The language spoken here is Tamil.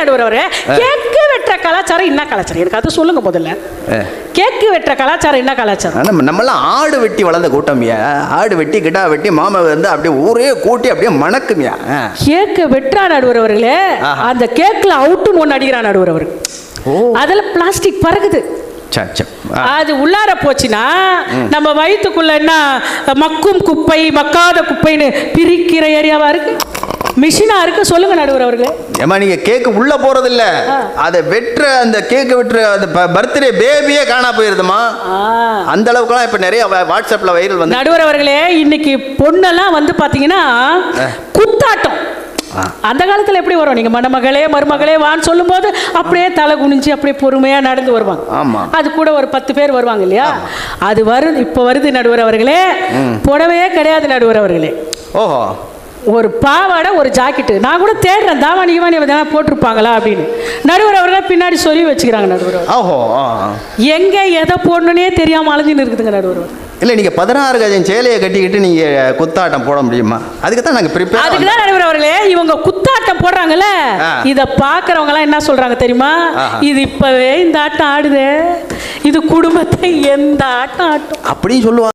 நடுவர் அவரே, கேக்கு வெட்டுற கலாச்சாரம் என்ன கலாச்சாரம்? எனக்கு அது சொல்லுங்க முதல்ல. கேக்கு வெட்டுற கலாச்சாரம் என்ன கலாச்சாரம்? நம்மளாம் ஆடு வெட்டி வளர்ந்த கூட்டமியா. ஆடு வெட்டி கிட்டா வெட்டி மாமா வந்து அப்படியே ஊரே கூட்டி அப்படியே மணக்குமியா. கேக்கு வெட்டுறா நடுவர் அவர்களே, அந்த கேக்ல அவுட்டுன்னு ஒன்று அடிக்கிறான் நடுவர் அவருக்கு. அதுல பிளாஸ்டிக் பறகுது. அது உள்ளார போச்சுன்னா நம்ம வயிற்றுக்குள்ள என்ன மக்கும் குப்பை மக்காத குப்பைன்னு பிரிக்கிற ஏரியாவா இருக்கு, மிஷினா இருக்கு. சொல்லுங்க நடுவர் அவர்களே. ஏமா நீங்க கேக்கு உள்ள போறது இல்ல, அதை வெட்டுற அந்த கேக்கு வெட்டுற அந்த பர்த்டே பேபியே காணா போயிருதுமா. அந்த அளவுக்குலாம் இப்ப நிறைய வாட்ஸ்அப்ல வைரல் வந்து. நடுவர் அவர்களே, இன்னைக்கு பொண்ணெல்லாம் வந்து பாத்தீங்கன்னா குத்தாட்டம். அந்த காலத்துல எப்படி வரும்? நீங்க மணமகளே மருமகளே வான்னு சொல்லும் போது அப்படியே தலை குனிஞ்சு அப்படியே பொறுமையா நடந்து வருவாங்க. ஆமா, அது கூட ஒரு 10 பேர் வருவாங்க இல்லையா? அது வருது, இப்ப வருது நடுவர் அவர்களே. புடவையே கிடையாது நடுவர் அவர்களே. ஓஹோ, ஒரு பாவாடை ஒரு ஜாக்கெட்டு. நான் கூட தேடுறேன் தாவாணி ஈவாணி போட்டிருப்பாங்களா அப்படின்னு. நடுவர் அவர்கள் பின்னாடி சொல்லி வச்சுக்கிறாங்க நடுவர். ஓஹோ, எங்க எதை போடணுன்னே தெரியாம அலைஞ்சுன்னு இருக்குதுங்க நடுவர். இல்லை நீங்கள் 16 கஜம் சேலையை கட்டிக்கிட்டு நீங்கள் குத்தாட்டம் போட முடியுமா? அதுக்கு தான் நாங்கள் ப்ரிப்பேர். அதுக்கு தான் நடுவர் அவர்களே இவங்க குத்தாட்டம் போடுறாங்கல்ல, இதை பார்க்குறவங்கலாம் என்ன சொல்கிறாங்க தெரியுமா? இது இப்போவே இந்த ஆட்டம் ஆடுது, இது குடும்பத்தை எந்த ஆட்டம் ஆட்டும் அப்படின்னு சொல்லுவாங்க.